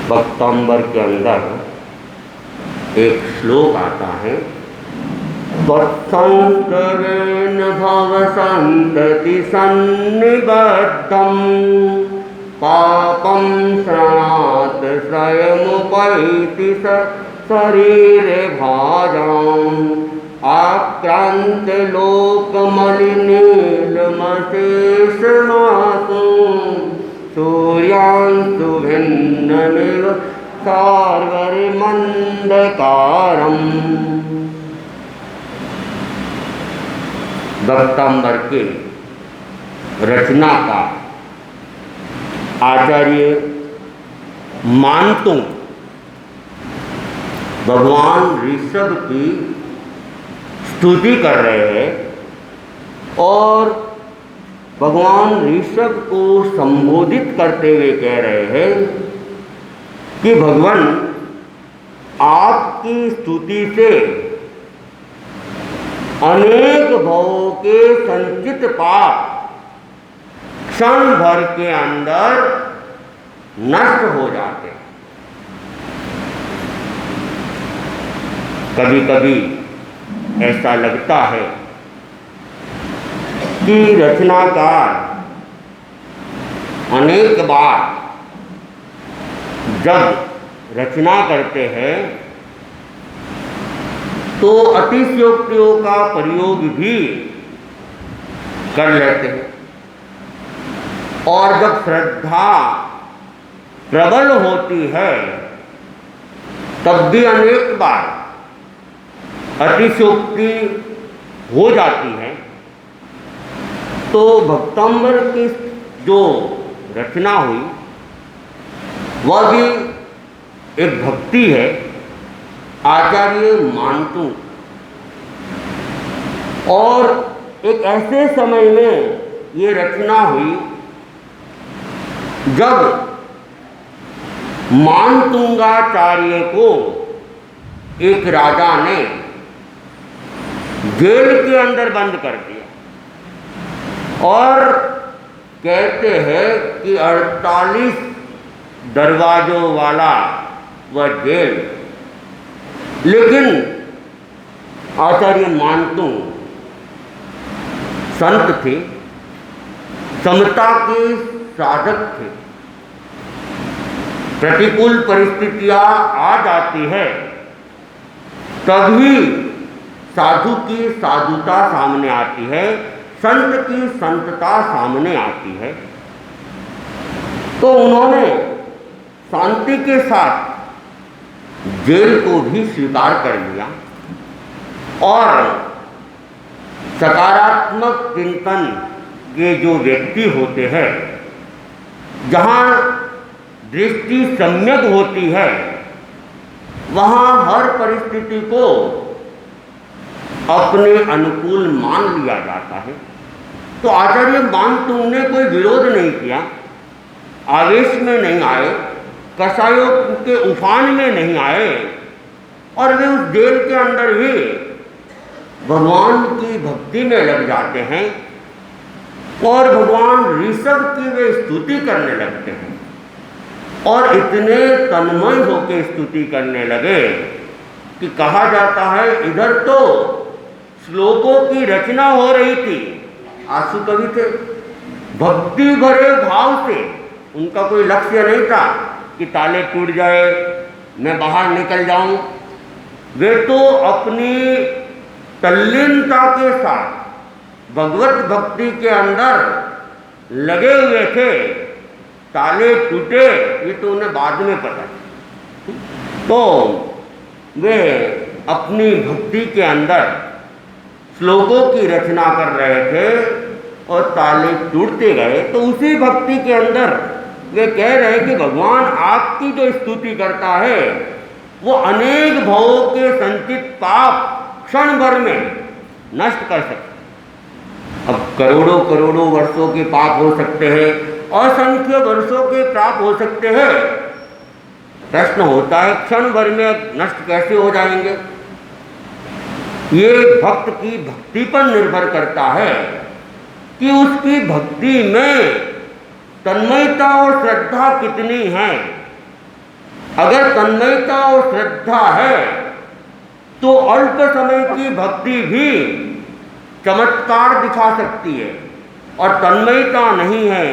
भक्तांबर के अंदर एक श्लोक आता है, त्वत्संस्करेण भवसन्तति सन्निबद्धं पापं श्रणात् स्वयमुपैति शरीरे भाजाम् आक्रांत लोकमलिनीलमशेषमासु सूर्यांशु भिन्नमिव सार्वरिमंदकारम्। भक्तांबर के रचना का आचार्य मानतु भगवान ऋषभ की स्तुति कर रहे हैं और भगवान ऋषभ को संबोधित करते हुए कह रहे हैं कि भगवान आपकी स्तुति से अनेक भवों के संचित पाप क्षण भर के अंदर नष्ट हो जाते हैं। कभी कभी ऐसा लगता है कि रचनाकार अनेक बार जब रचना करते हैं तो अतिशयोक्तियों का प्रयोग भी कर लेते हैं और जब श्रद्धा प्रबल होती है तब भी अनेक बार अतिशयोक्ति हो जाती है। तो भक्तांबर की जो रचना हुई वह भी एक भक्ति है। आचार्य मानतु और एक ऐसे समय में ये रचना हुई जब मानतुंगाचार्य को एक राजा ने जेल के अंदर बंद कर दिया और कहते हैं कि 48 दरवाजों वाला वह जेल, लेकिन आचार्य मानतु संत थे, समता के साधक थे। प्रतिकूल परिस्थितियां आ जाती है तभी साधु की साधुता सामने आती है, संत की संतता सामने आती है। तो उन्होंने शांति के साथ जेल को भी स्वीकार कर लिया और सकारात्मक चिंतन के जो व्यक्ति होते हैं, जहाँ दृष्टि सम्यक होती है वहाँ हर परिस्थिति को अपने अनुकूल मान लिया जाता है। तो आचार्य मानतु ने कोई विरोध नहीं किया, आवेश में नहीं आए, कसायों के उफान में नहीं आए और वे उस जेल के अंदर ही भगवान की भक्ति में लग जाते हैं और भगवान ऋषभ की वे स्तुति करने लगते हैं और इतने तन्मय होकर स्तुति करने लगे कि कहा जाता है इधर तो श्लोकों की रचना हो रही थी, आंसू कवि थे, भक्ति भरे भाव से, उनका कोई लक्ष्य नहीं था कि ताले टूट जाए मैं बाहर निकल जाऊं। वे तो अपनी तल्लीनता के साथ भगवत भक्ति के अंदर लगे हुए थे। ताले टूटे ये तो उन्हें बाद में पता, तो वे अपनी भक्ति के अंदर श्लोकों की रचना कर रहे थे और ताले टूटते गए। तो उसी भक्ति के अंदर वे कह रहे हैं कि भगवान आपकी जो स्तुति करता है वो अनेक भवों के संचित पाप क्षण भर में नष्ट कर सकते। अब करोड़ों करोड़ों वर्षों के पाप हो सकते हैं, असंख्य वर्षों के पाप हो सकते हैं। प्रश्न होता है क्षण भर में नष्ट कैसे हो जाएंगे? ये भक्त की भक्ति पर निर्भर करता है कि उसकी भक्ति में तन्मयता और श्रद्धा कितनी है। अगर तन्मयता और श्रद्धा है तो अल्प समय की भक्ति भी चमत्कार दिखा सकती है, और तन्मयता नहीं है,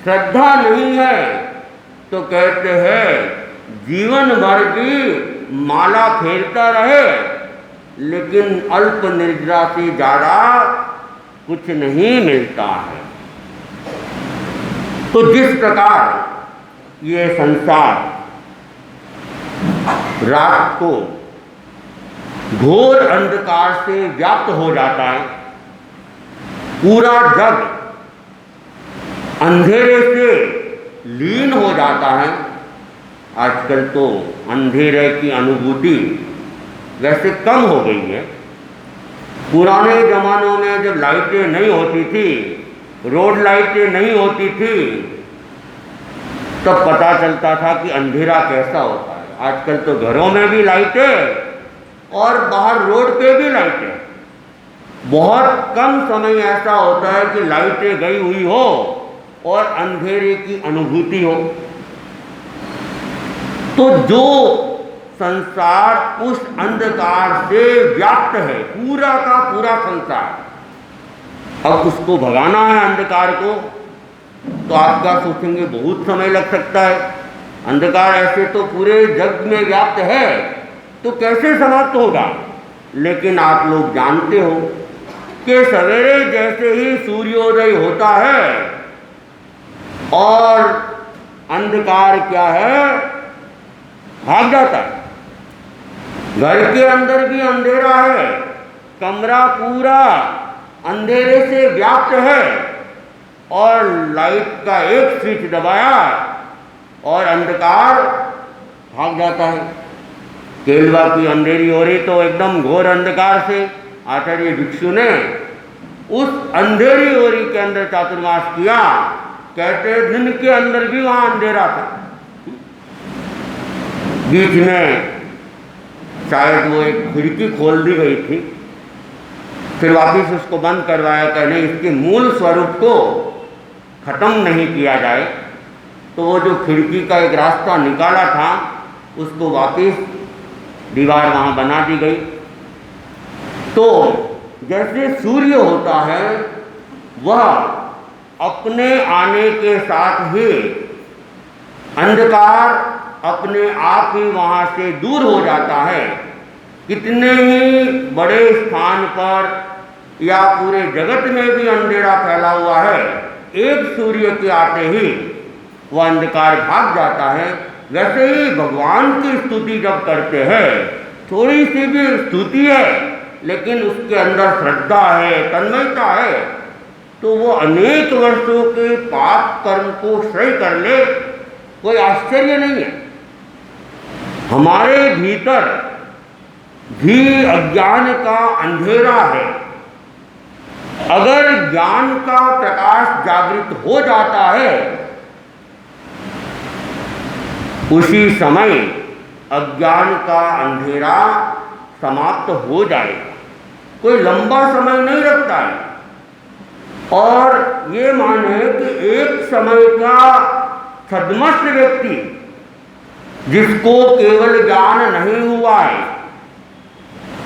श्रद्धा नहीं है, तो कहते हैं जीवन भर भी माला फेरता रहे लेकिन अल्प निद्रा से ज़्यादा कुछ नहीं मिलता है। तो जिस प्रकार ये संसार रात को घोर अंधकार से व्याप्त हो जाता है, पूरा जग अंधेरे से लीन हो जाता है। आजकल तो अंधेरे की अनुभूति वैसे कम हो गई है। पुराने ज़मानों में जब लाइटें नहीं होती थी, रोड लाइटें नहीं होती थी, तब पता चलता था कि अंधेरा कैसा होता है। आजकल तो घरों में भी लाइटें और बाहर रोड पे भी लाइटें। बहुत कम समय ऐसा होता है कि लाइटें गई हुई हो और अंधेरे की अनुभूति हो। तो जो संसार उस अंधकार से व्याप्त है, पूरा का पूरा संसार, अब उसको भगाना है अंधकार को, तो आपका सोचेंगे बहुत समय लग सकता है। अंधकार ऐसे तो पूरे जग में व्याप्त है, तो कैसे समाप्त होगा। लेकिन आप लोग जानते हो कि सवेरे जैसे ही सूर्योदय होता है और अंधकार क्या है, भाग जाता है। घर के अंदर भी अंधेरा है, कमरा पूरा अंधेरे से व्याप्त है, और लाइट का एक स्विच दबाया और अंधकार भाग जाता है। केलवा की अंधेरी हो रही तो एकदम घोर अंधकार से आचार्य भिक्षु ने उस अंधेरी ओरी के अंदर चातुर्मास किया। कहते दिन के अंदर भी वहाँ अंधेरा था। बीच में शायद वो एक खिड़की खोल दी गई थी, फिर वापिस उसको बंद करवाया कि नहीं, इसके मूल स्वरूप को खत्म नहीं किया जाए। तो वो जो खिड़की का एक रास्ता निकाला था उसको वापिस दीवार वहाँ बना दी गई। तो जैसे सूर्य होता है वह अपने आने के साथ ही अंधकार अपने आप ही वहाँ से दूर हो जाता है। कितने ही बड़े स्थान पर या पूरे जगत में भी अंधेरा फैला हुआ है, एक सूर्य के आते ही वह अंधकार भाग जाता है। वैसे ही भगवान की स्तुति जब करते हैं, थोड़ी सी भी स्तुति है लेकिन उसके अंदर श्रद्धा है, तन्मयता है, तो वो अनेक वर्षों के पाप कर्म को सही कर ले, कोई आश्चर्य नहीं है। हमारे भीतर भी अज्ञान का अंधेरा है। अगर ज्ञान का प्रकाश जागृत हो जाता है, उसी समय अज्ञान का अंधेरा समाप्त हो जाएगा। कोई लंबा समय नहीं लगता है। और ये माने कि एक समय का छद्मस्त व्यक्ति जिसको केवल ज्ञान नहीं हुआ है,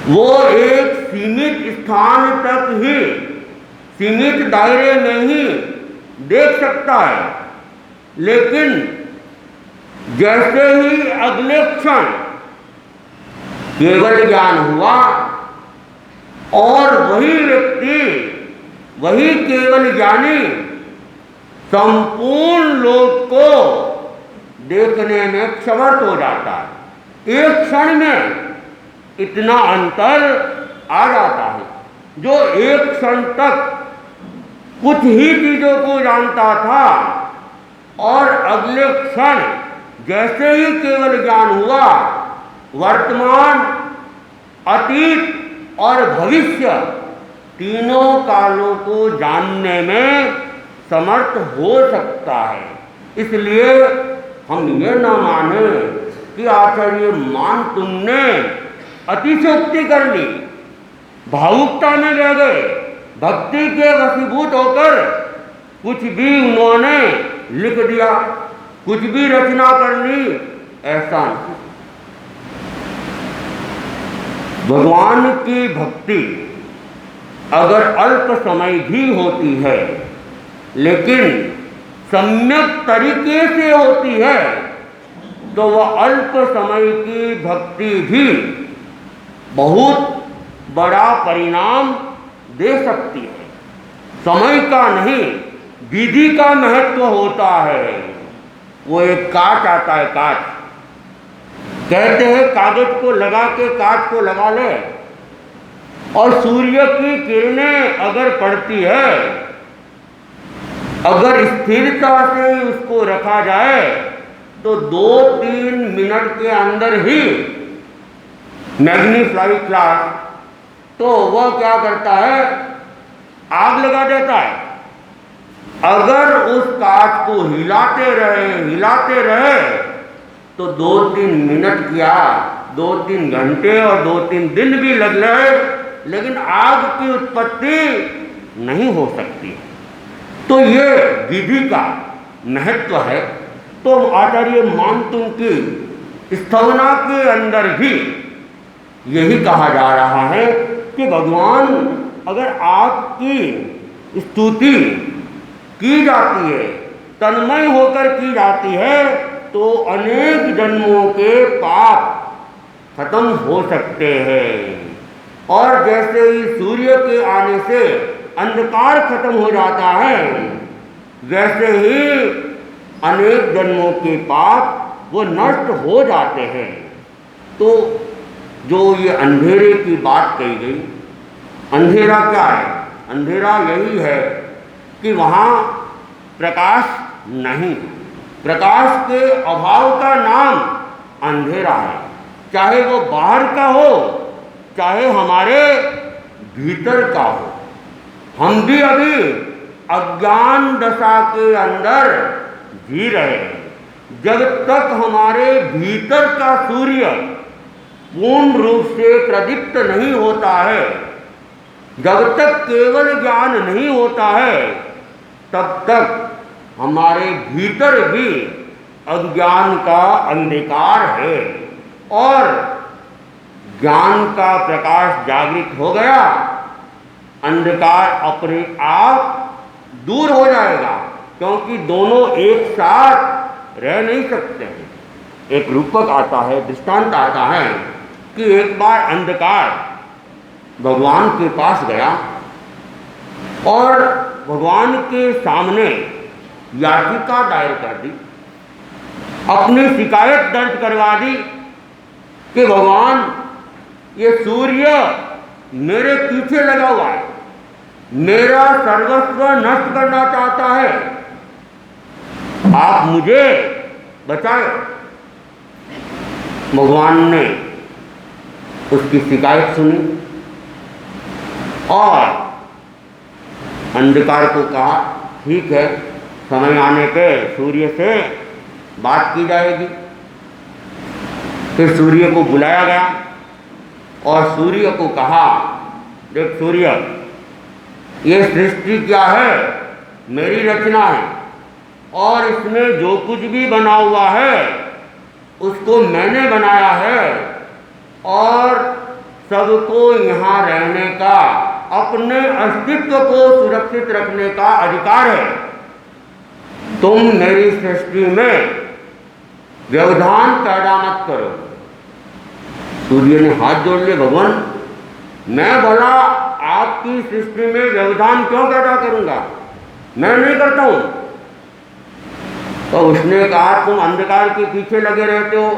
वो एक सीमित स्थान तक ही, सीमित दायरे में ही देख सकता है। लेकिन जैसे ही अगले क्षण केवल ज्ञान हुआ और वही व्यक्ति, वही केवल ज्ञानी संपूर्ण लोक को देखने में समर्थ हो जाता है। एक क्षण में इतना अंतर आ जाता है। जो एक क्षण तक कुछ ही चीज़ों को जानता था और अगले क्षण जैसे ही केवल ज्ञान हुआ, वर्तमान, अतीत और भविष्य तीनों कालों को जानने में समर्थ हो सकता है। इसलिए हम ये न माने कि आचार्य मान तुमने अतिशयोक्ति कर ली, भावुकता में रह गए, भक्ति के वशीभूत होकर कुछ भी उन्होंने लिख दिया, कुछ भी रचना कर ली ऐसा नहीं। भगवान की भक्ति अगर अल्प समय भी होती है लेकिन सम्यक तरीके से होती है तो वह अल्प समय की भक्ति भी बहुत बड़ा परिणाम दे सकती है। समय का नहीं, विधि का महत्व होता है। वो एक कांच आता है, कांच कहते हैं कागज को लगा के कांच को लगा ले और सूर्य की किरणें अगर पड़ती है, अगर स्थिरता से उसको रखा जाए तो 2-3 मिनट के अंदर ही मैग्नीफाई ग्लास तो वह क्या करता है, आग लगा देता है। अगर उस कांच को हिलाते रहे तो 2-3 मिनट क्या 2-3 घंटे और 2-3 दिन भी लग रहे, लेकिन आग की उत्पत्ति नहीं हो सकती। तो ये विधि का महत्व है। तो आचार्य मानतुंग की स्तवना के अंदर भी यही कहा जा रहा है कि भगवान अगर आपकी स्तुति की जाती है, तन्मय होकर की जाती है, तो अनेक जन्मों के पाप खत्म हो सकते हैं। और जैसे ही सूर्य के आने से अंधकार खत्म हो जाता है, वैसे ही अनेक जन्मों के पाप वो नष्ट हो जाते हैं। तो जो ये अंधेरे की बात कही गई, अंधेरा क्या है? अंधेरा यही है कि वहाँ प्रकाश नहीं, प्रकाश के अभाव का नाम अंधेरा है। चाहे वो बाहर का हो, चाहे हमारे भीतर का हो। हम भी अभी अज्ञान दशा के अंदर जी रहे हैं। जब तक हमारे भीतर का सूर्य पूर्ण रूप से प्रदीप्त नहीं होता है, जब तक केवल ज्ञान नहीं होता है, तब तक हमारे भीतर भी अज्ञान का अंधकार है। और ज्ञान का प्रकाश जागृत हो गया, अंधकार अपने आप दूर हो जाएगा, क्योंकि दोनों एक साथ रह नहीं सकते हैं। एक रूपक आता है, दृष्टांत आता है कि एक बार अंधकार भगवान के पास गया और भगवान के सामने याचिका दायर कर दी, अपनी शिकायत दर्ज करवा दी कि भगवान ये सूर्य मेरे पीछे लगा हुआ है, मेरा सर्वस्व नष्ट करना चाहता है, आप मुझे बचाएं। भगवान ने उसकी शिकायत सुनी और अंधकार को कहा ठीक है, समय आने पे सूर्य से बात की जाएगी। फिर सूर्य को बुलाया गया और सूर्य को कहा, देख सूर्य, ये सृष्टि क्या है? मेरी रचना है और इसमें जो कुछ भी बना हुआ है उसको मैंने बनाया है और सबको यहाँ रहने का, अपने अस्तित्व को सुरक्षित रखने का अधिकार है। तुम मेरी सृष्टि में व्यवधान पैदा मत करो। सूर्य ने हाथ जोड़ लिए, भगवान मैं भला आपकी सृष्टि में व्यवधान क्यों पैदा करूंगा, मैं नहीं करता हूं। तो उसने कहा तुम अंधकार के पीछे लगे रहते हो,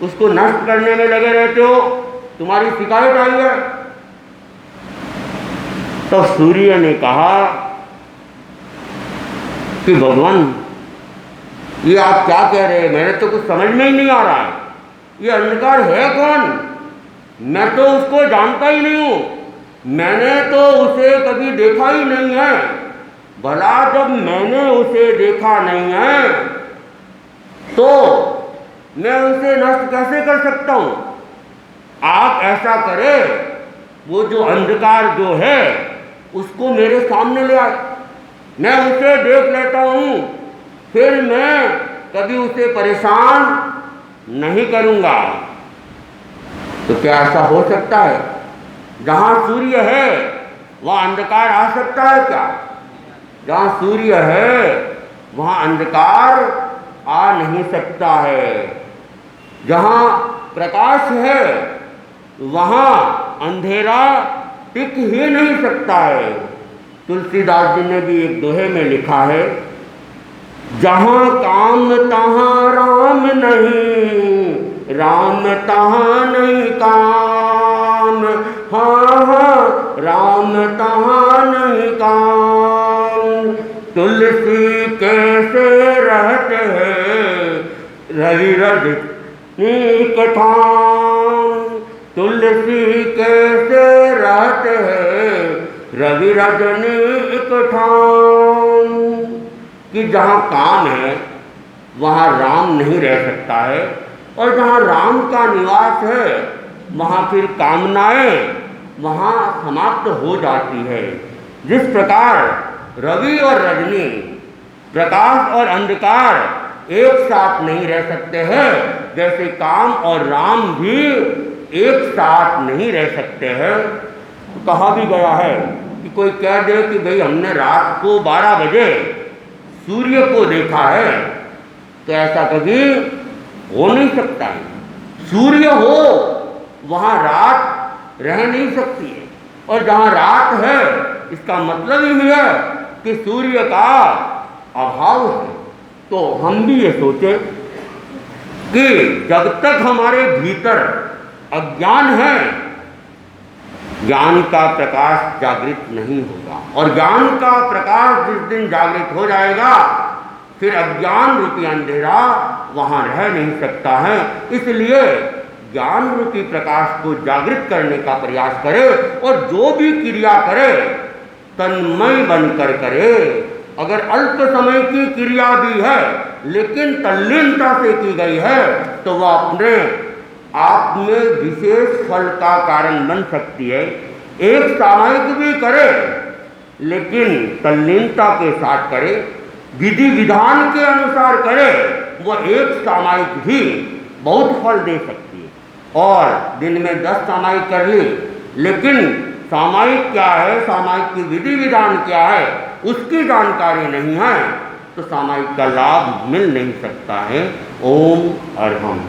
उसको नष्ट करने में लगे रहते हो, तुम्हारी शिकायत आई है। तो सूर्य ने कहा कि भगवान ये आप क्या कह रहे हैं, मेरे तो कुछ समझ में ही नहीं आ रहा है। ये अंधकार है कौन? मैं तो उसको जानता ही नहीं हूं, मैंने तो उसे कभी देखा ही नहीं है। भला जब मैंने उसे देखा नहीं है तो मैं उसे नष्ट कैसे कर सकता हूं? आप ऐसा करें, वो जो अंधकार जो है उसको मेरे सामने ले आए, मैं उसे देख लेता हूं, फिर मैं कभी उसे परेशान नहीं करूँगा। तो क्या ऐसा हो सकता है? जहाँ सूर्य है वहाँ अंधकार आ सकता है क्या? जहाँ सूर्य है वहाँ अंधकार आ नहीं सकता है। जहाँ प्रकाश है वहाँ अंधेरा टिक ही नहीं सकता है। तुलसीदास जी ने भी एक दोहे में लिखा है, जहाँ काम तहाँ राम नहीं, राम तहाँ नहीं काम। हाँ हाँ, राम तहाँ नहीं काम। तुलसी कैसे रहते हैं रवि रजनी कठान। तुलसी कैसे रहते हैं रवि रजनी कठान। कि जहाँ काम है वहाँ राम नहीं रह सकता है, और जहाँ राम का निवास है वहाँ फिर कामनाएं वहाँ समाप्त हो जाती है। जिस प्रकार रवि और रजनी, प्रकाश और अंधकार एक साथ नहीं रह सकते हैं, जैसे काम और राम भी एक साथ नहीं रह सकते हैं। तो कहा भी गया है कि कोई कह दे कि भाई हमने रात को 12 बजे सूर्य को देखा है, तो ऐसा कभी हो नहीं सकता है। सूर्य हो वहाँ रात रह नहीं सकती है, और जहाँ रात है इसका मतलब ही है कि सूर्य का अभाव है। तो हम भी ये सोचें कि जब तक हमारे भीतर अज्ञान है, ज्ञान का प्रकाश जागृत नहीं होगा, और ज्ञान का प्रकाश जिस दिन जागृत हो जाएगा फिर अज्ञान रूपी अंधेरा वहाँ रह नहीं सकता है। इसलिए ज्ञान रूपी प्रकाश को जागृत करने का प्रयास करे, और जो भी क्रिया करे तन्मय बनकर करे। अगर अल्प समय की क्रिया भी है लेकिन तल्लीनता से की गई है तो वह अपने आप में विशेष फल का कारण बन सकती है। एक सामायिक भी करे लेकिन तल्लीनता के साथ करे, विधि विधान के अनुसार करे, वह एक सामायिक भी बहुत फल दे सकती है। और दिन में 10 सामायिक कर ली, लेकिन सामायिक क्या है, सामायिक की विधि विधान क्या है, उसकी जानकारी नहीं है, तो सामायिक का लाभ मिल नहीं सकता है। ओम अरहम।